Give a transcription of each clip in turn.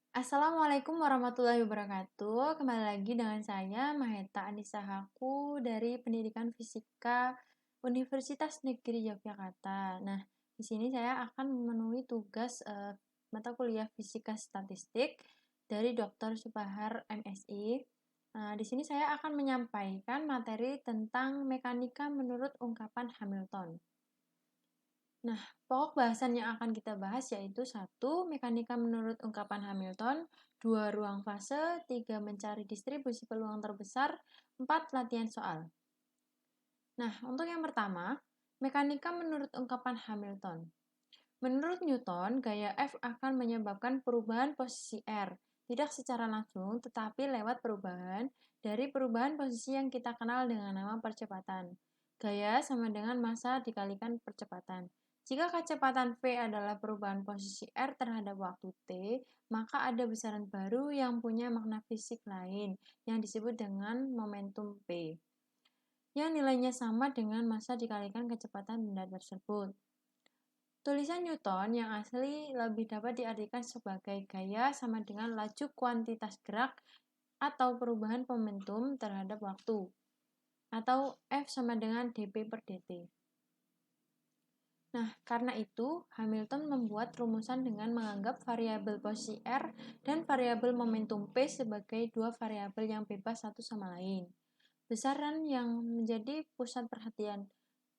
Assalamualaikum warahmatullahi wabarakatuh. Kembali lagi dengan saya Maheta Anissa Haku dari Pendidikan Fisika Universitas Negeri Yogyakarta. Nah, di sini saya akan memenuhi tugas mata kuliah Fisika Statistik dari Dr. Subahar MSI. Nah, di sini saya akan menyampaikan materi tentang mekanika menurut ungkapan Hamilton. Nah, pokok bahasan yang akan kita bahas yaitu 1. Mekanika menurut ungkapan Hamilton, 2. Ruang fase, 3. Mencari distribusi peluang terbesar, 4. Latihan soal. Nah, untuk yang pertama, mekanika menurut ungkapan Hamilton. Menurut Newton, gaya F akan menyebabkan perubahan posisi R, tidak secara langsung, tetapi lewat perubahan dari perubahan posisi yang kita kenal dengan nama percepatan. Gaya sama dengan massa dikalikan percepatan. Jika kecepatan V adalah perubahan posisi R terhadap waktu T, maka ada besaran baru yang punya makna fisik lain, yang disebut dengan momentum P, yang nilainya sama dengan massa dikalikan kecepatan benda tersebut. Tulisan Newton yang asli lebih dapat diartikan sebagai gaya sama dengan laju kuantitas gerak atau perubahan momentum terhadap waktu, atau F sama dengan dp per dt. Nah, karena itu, Hamilton membuat rumusan dengan menganggap variabel posisi R dan variabel momentum P sebagai dua variabel yang bebas satu sama lain. Besaran yang menjadi pusat perhatian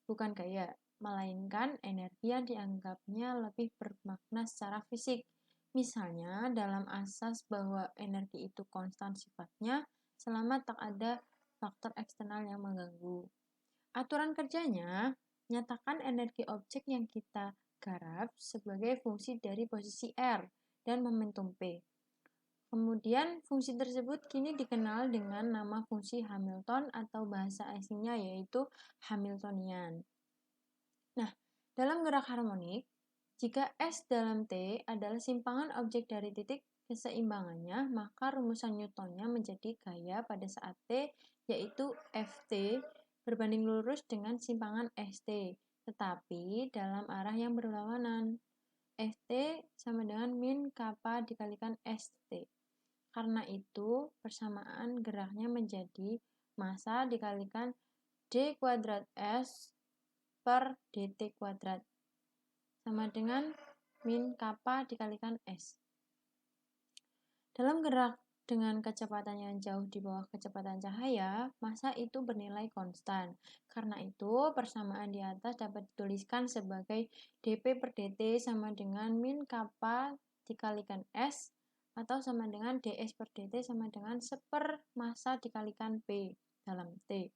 bukan gaya, melainkan energi yang dianggapnya lebih bermakna secara fisik. Misalnya, dalam asas bahwa energi itu konstan sifatnya selama tak ada faktor eksternal yang mengganggu. Aturan kerjanya nyatakan energi objek yang kita garap sebagai fungsi dari posisi R dan momentum P. Kemudian, fungsi tersebut kini dikenal dengan nama fungsi Hamilton atau bahasa asingnya yaitu Hamiltonian. Nah, dalam gerak harmonik, jika S dalam T adalah simpangan objek dari titik keseimbangannya, maka rumusan Newtonnya menjadi gaya pada saat T, yaitu Ft berbanding lurus dengan simpangan St, tetapi dalam arah yang berlawanan. Ft sama dengan min kappa dikalikan St. Karena itu, persamaan geraknya menjadi massa dikalikan d kuadrat S per dt kuadrat sama dengan min kappa dikalikan S. Dalam gerak dengan kecepatan yang jauh di bawah kecepatan cahaya, massa itu bernilai konstan. Karena itu, persamaan di atas dapat dituliskan sebagai dp per dt sama dengan min kappa dikalikan S atau sama dengan ds per dt sama dengan seper massa dikalikan P dalam T.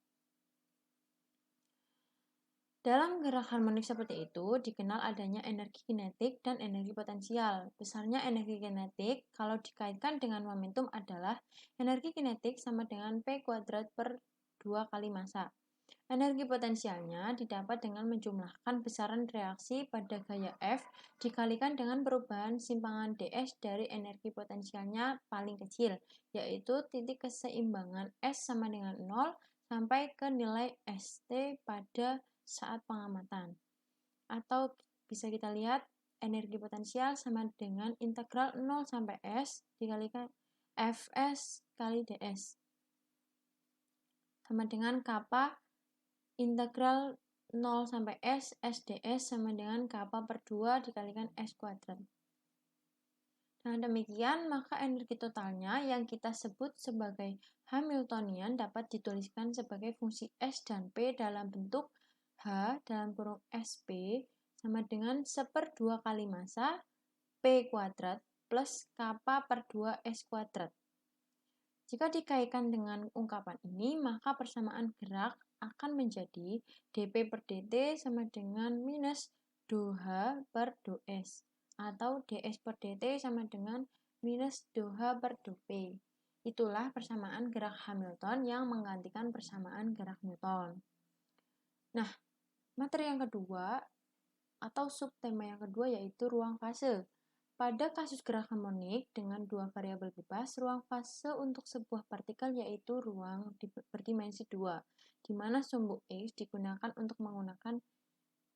Dalam gerak harmonik seperti itu, dikenal adanya energi kinetik dan energi potensial. Besarnya energi kinetik, kalau dikaitkan dengan momentum adalah energi kinetik sama dengan P kuadrat per 2 kali massa. Energi potensialnya didapat dengan menjumlahkan besaran reaksi pada gaya F dikalikan dengan perubahan simpangan ds dari energi potensialnya paling kecil, yaitu titik keseimbangan S sama dengan 0 sampai ke nilai St pada saat pengamatan. Atau bisa kita lihat energi potensial sama dengan integral 0 sampai S dikalikan Fs kali ds sama dengan kappa integral 0 sampai S sds sama dengan kappa per 2 dikalikan S kuadrat. Dengan demikian, maka energi totalnya yang kita sebut sebagai Hamiltonian dapat dituliskan sebagai fungsi S dan P dalam bentuk H dalam kurung SP sama dengan seper 2 kali massa P kuadrat plus kappa per 2 S kuadrat. Jika dikaitkan dengan ungkapan ini, maka persamaan gerak akan menjadi dp per dt sama dengan minus dou H per dou S atau ds per dt sama dengan minus dou H per dou P. Itulah persamaan gerak Hamilton yang menggantikan persamaan gerak Newton. Nah, materi yang kedua atau subtema yang kedua yaitu ruang fase. Pada kasus gerak harmonik dengan dua variabel bebas, ruang fase untuk sebuah partikel yaitu ruang berdimensi 2, di mana sumbu X digunakan untuk menggunakan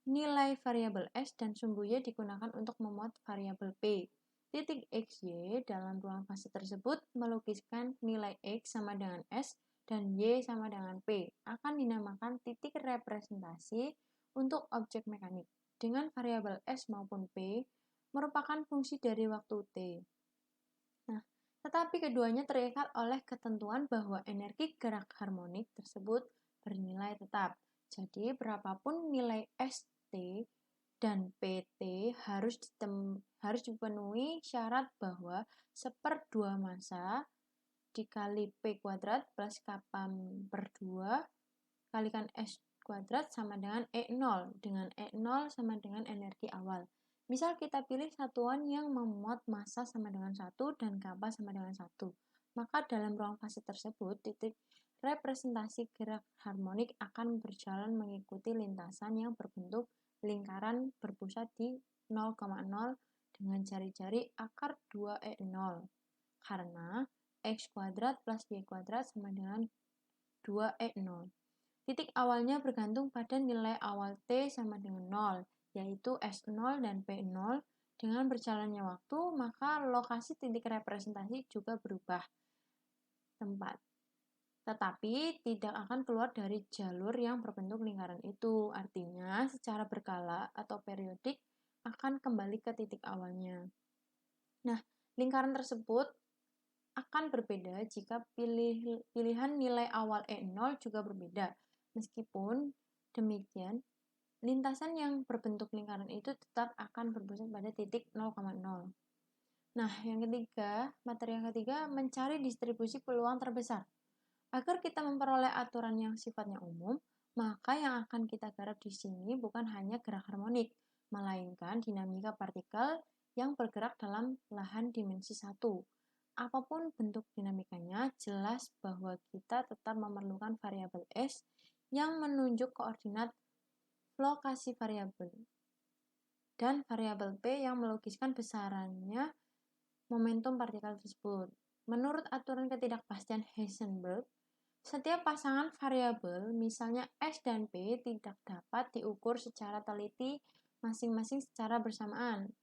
nilai variabel S dan sumbu Y digunakan untuk memuat variabel P. Titik XY dalam ruang fase tersebut melukiskan nilai X sama dengan S dan Y sama dengan P akan dinamakan titik representasi untuk objek mekanik dengan variabel S maupun P merupakan fungsi dari waktu T. Nah, tetapi keduanya terikat oleh ketentuan bahwa energi gerak harmonik tersebut bernilai tetap. Jadi, berapapun nilai ST dan PT harus dipenuhi syarat bahwa 1/2 massa dikali P kuadrat plus kapam per 2 kalikan S kuadrat sama dengan E0, dengan E0 sama dengan energi awal. Misal kita pilih satuan yang memuat massa sama dengan 1 dan kappa sama dengan 1. Maka dalam ruang fase tersebut, titik representasi gerak harmonik akan berjalan mengikuti lintasan yang berbentuk lingkaran berpusat di 0,0 dengan jari-jari akar 2E0. Karena X kuadrat plus Y kuadrat sama dengan 2E0. Titik awalnya bergantung pada nilai awal T sama dengan 0, yaitu S0 dan P0. Dengan berjalannya waktu, maka lokasi titik representasi juga berubah tempat. Tetapi tidak akan keluar dari jalur yang berbentuk lingkaran itu. Artinya, secara berkala atau periodik akan kembali ke titik awalnya. Nah, lingkaran tersebut akan berbeda jika pilihan nilai awal E0 juga berbeda. Meskipun demikian, lintasan yang berbentuk lingkaran itu tetap akan berpusat pada titik 0,0. Nah, materi yang ketiga, mencari distribusi peluang terbesar. Agar kita memperoleh aturan yang sifatnya umum, maka yang akan kita garap di sini bukan hanya gerak harmonik, melainkan dinamika partikel yang bergerak dalam lahan dimensi 1. Apapun bentuk dinamikanya, jelas bahwa kita tetap memerlukan variabel S yang menunjuk koordinat lokasi variabel dan variabel P yang melukiskan besarannya momentum partikel tersebut. Menurut aturan ketidakpastian Heisenberg, setiap pasangan variabel, misalnya S dan P, tidak dapat diukur secara teliti masing-masing secara bersamaan.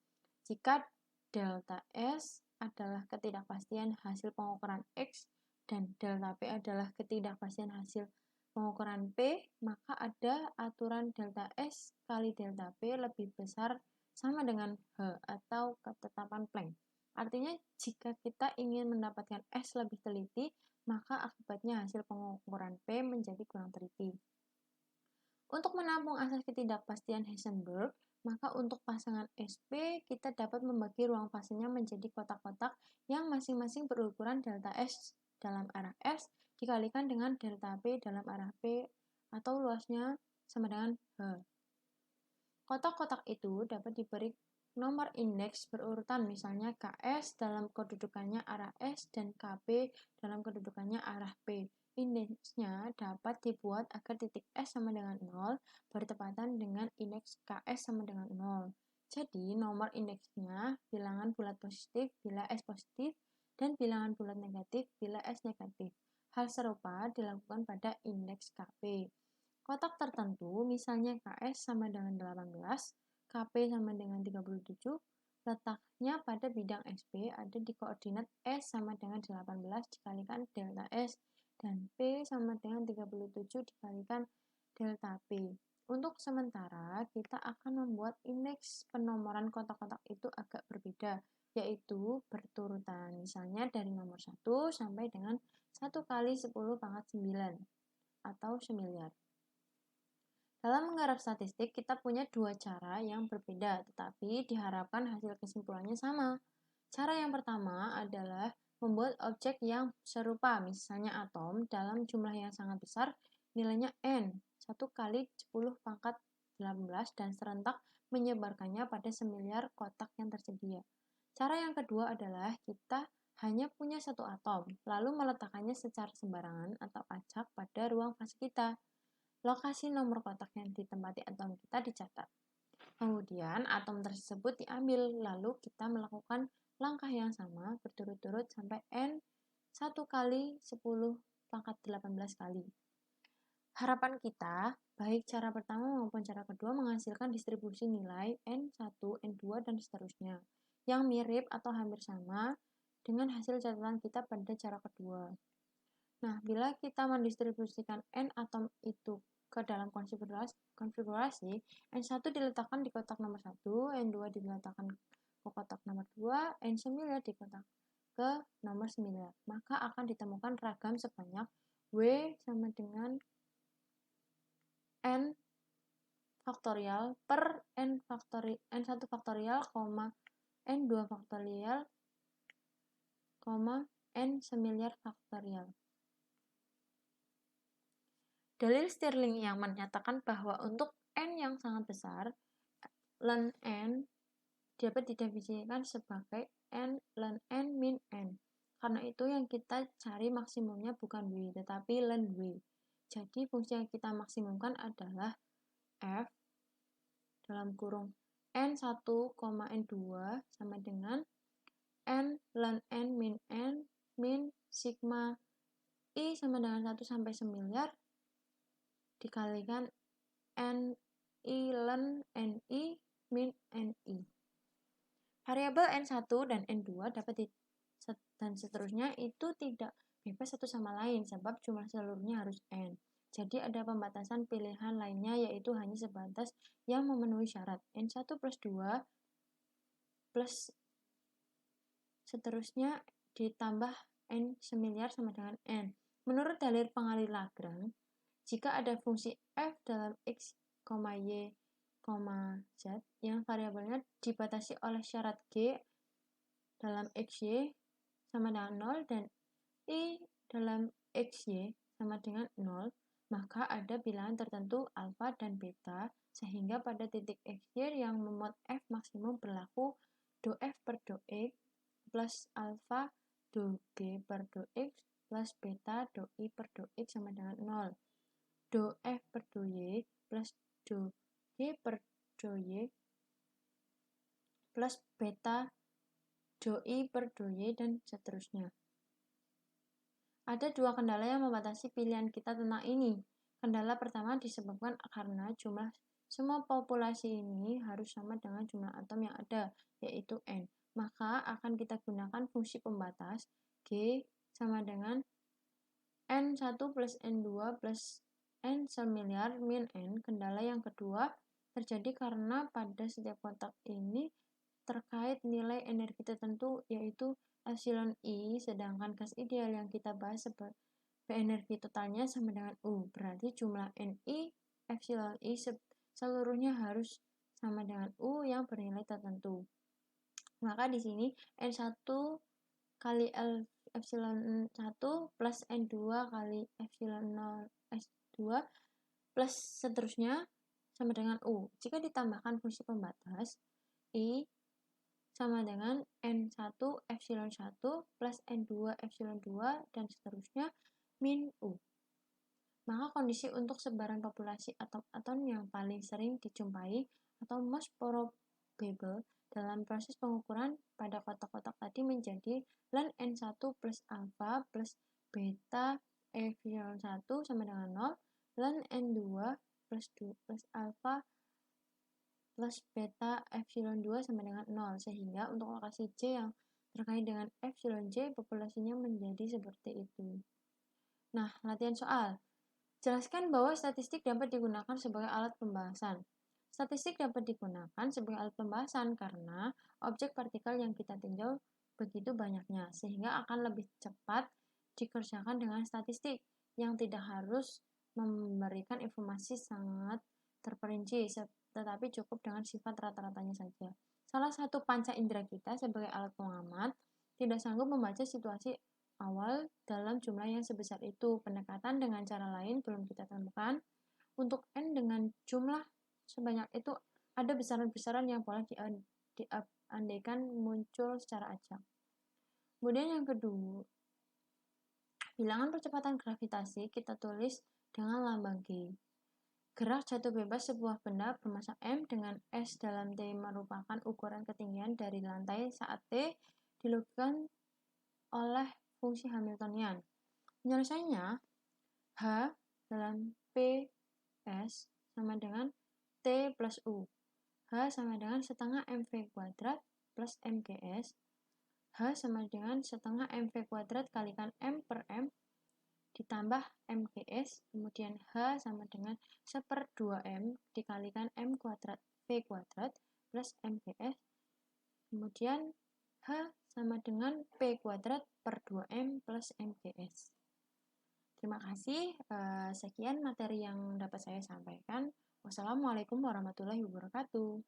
Jika delta S adalah ketidakpastian hasil pengukuran X dan delta P adalah ketidakpastian hasil pengukuran P, maka ada aturan delta S kali delta P lebih besar sama dengan H atau ketetapan Planck. Artinya, jika kita ingin mendapatkan S lebih teliti, maka akibatnya hasil pengukuran P menjadi kurang teliti. Untuk menampung asas ketidakpastian Heisenberg, maka untuk pasangan SP, kita dapat membagi ruang fasenya menjadi kotak-kotak yang masing-masing berukuran delta S dalam arah S dikalikan dengan delta P dalam arah P atau luasnya sama dengan H. Kotak-kotak itu dapat diberi nomor indeks berurutan, misalnya KS dalam kedudukannya arah S dan KB dalam kedudukannya arah P. Indeksnya dapat dibuat agar titik S sama dengan 0 bertepatan dengan indeks KS sama dengan 0. Jadi, nomor indeksnya bilangan bulat positif bila S positif dan bilangan bulat negatif bila S negatif. Hal serupa dilakukan pada indeks KP. Kotak tertentu, misalnya KS sama dengan 18, KP sama dengan 37, letaknya pada bidang SP ada di koordinat S sama dengan 18 dikalikan delta S dan P sama dengan 37 dikalikan delta P. Untuk sementara, kita akan membuat indeks penomoran kotak-kotak itu agak berbeda, yaitu berturutan, misalnya dari nomor 1 sampai dengan 1 kali 10 pangkat 9 atau semiliar. Dalam menggarap statistik, kita punya dua cara yang berbeda, tetapi diharapkan hasil kesimpulannya sama. Cara yang pertama adalah membuat objek yang serupa, misalnya atom, dalam jumlah yang sangat besar, nilainya N, 1 kali 10 pangkat 18, dan serentak menyebarkannya pada semiliar kotak yang tersedia. Cara yang kedua adalah kita hanya punya satu atom, lalu meletakkannya secara sembarangan atau acak pada ruang fase kita. Lokasi nomor kotak yang ditempati atom kita dicatat. Kemudian atom tersebut diambil, lalu kita melakukan langkah yang sama berturut-turut sampai N 1 kali 10 pangkat 18 kali. Harapan kita, baik cara pertama maupun cara kedua menghasilkan distribusi nilai N1, N2, dan seterusnya. yang mirip atau hampir sama dengan hasil catatan kita pada cara kedua. Nah, bila kita mendistribusikan N atom itu ke dalam konfigurasi, N1 diletakkan di kotak nomor 1, N2 diletakkan ke kotak nomor 2, N9 di kotak ke nomor 9. Maka akan ditemukan ragam sebanyak W sama dengan N faktorial per N1 faktorial, N2 faktorial, N9 faktorial. Dalil Stirling yang menyatakan bahwa untuk N yang sangat besar, ln N dapat didefinisikan sebagai N ln N min N. Karena itu yang kita cari maksimumnya bukan W, tetapi ln W. Jadi fungsi yang kita maksimumkan adalah F dalam kurung N1, N2 sama dengan N ln N min sigma I sama dengan 1 sampai semiliar dikalikan Ni ln Ni min Ni. Variabel N1 dan N2 dan seterusnya itu tidak bebas satu sama lain sebab jumlah seluruhnya harus N. Jadi ada pembatasan pilihan lainnya yaitu hanya sebatas yang memenuhi syarat N1 plus 2 plus seterusnya ditambah N semiliar sama dengan N. Menurut dalil pengalih Lagrange, jika ada fungsi f dalam x, y, z yang variabelnya dibatasi oleh syarat g dalam xy sama dengan 0 dan i dalam xy sama dengan 0, maka ada bilangan tertentu alfa dan beta sehingga pada titik xy yang memuat f maksimum berlaku do f per do x plus alfa do g per do x plus beta do i per do x sama dengan 0. Do f per do y plus do g per do y plus beta do i per do y dan seterusnya. Ada dua kendala yang membatasi pilihan kita tentang ini. Kendala pertama disebabkan karena jumlah semua populasi ini harus sama dengan jumlah atom yang ada, yaitu N. Maka akan kita gunakan fungsi pembatas G sama dengan N1 plus N2 plus N semiliar min N. Kendala yang kedua terjadi karena pada setiap kotak ini terkait nilai energi tertentu yaitu epsilon I, sedangkan gas ideal yang kita bahas sebagai energi totalnya sama dengan U. Berarti jumlah Ni epsilon I seluruhnya harus sama dengan U yang bernilai tertentu. Maka di sini N1 kali epsilon 1 plus N2 kali epsilon 0 S2 plus seterusnya sama dengan U. Jika ditambahkan fungsi pembatas, I sama dengan N1 epsilon 1 plus N2 epsilon 2 dan seterusnya min U. Maka kondisi untuk sebaran populasi atom-atom yang paling sering dijumpai atau most probable dalam proses pengukuran pada kotak-kotak tadi menjadi ln N1 plus alpha plus beta epsilon 1 sama dengan 0, ln N2 plus alpha plus beta epsilon 2 sama dengan 0, sehingga untuk lokasi J yang terkait dengan epsilon J populasinya menjadi seperti itu. Nah, latihan soal. Jelaskan bahwa statistik dapat digunakan sebagai alat pembahasan. Statistik dapat digunakan sebagai alat pembahasan karena objek partikel yang kita tinjau begitu banyaknya, sehingga akan lebih cepat dikerjakan dengan statistik yang tidak harus memberikan informasi sangat terperinci, tetapi cukup dengan sifat rata-ratanya saja. Salah satu panca indera kita sebagai alat pengamat tidak sanggup membaca situasi awal dalam jumlah yang sebesar itu. Pendekatan dengan cara lain belum kita temukan. Untuk N dengan jumlah sebanyak itu ada besaran-besaran yang boleh diandaikan muncul secara acak. Kemudian yang kedua, bilangan percepatan gravitasi kita tulis dengan lambang G. Gerak jatuh bebas sebuah benda bermassa M dengan S dalam T merupakan ukuran ketinggian dari lantai saat T dilakukan oleh fungsi Hamiltonian. Penyelesaiannya, H dalam PS sama dengan T plus U. H sama dengan setengah mv kuadrat plus MGS. H sama dengan setengah MV kuadrat kalikan M per M ditambah MGS, kemudian H sama dengan 1/2M dikalikan M kuadrat V kuadrat plus MGS, kemudian H sama dengan P kuadrat per 2M plus MGS. Terima kasih, sekian materi yang dapat saya sampaikan. Wassalamualaikum warahmatullahi wabarakatuh.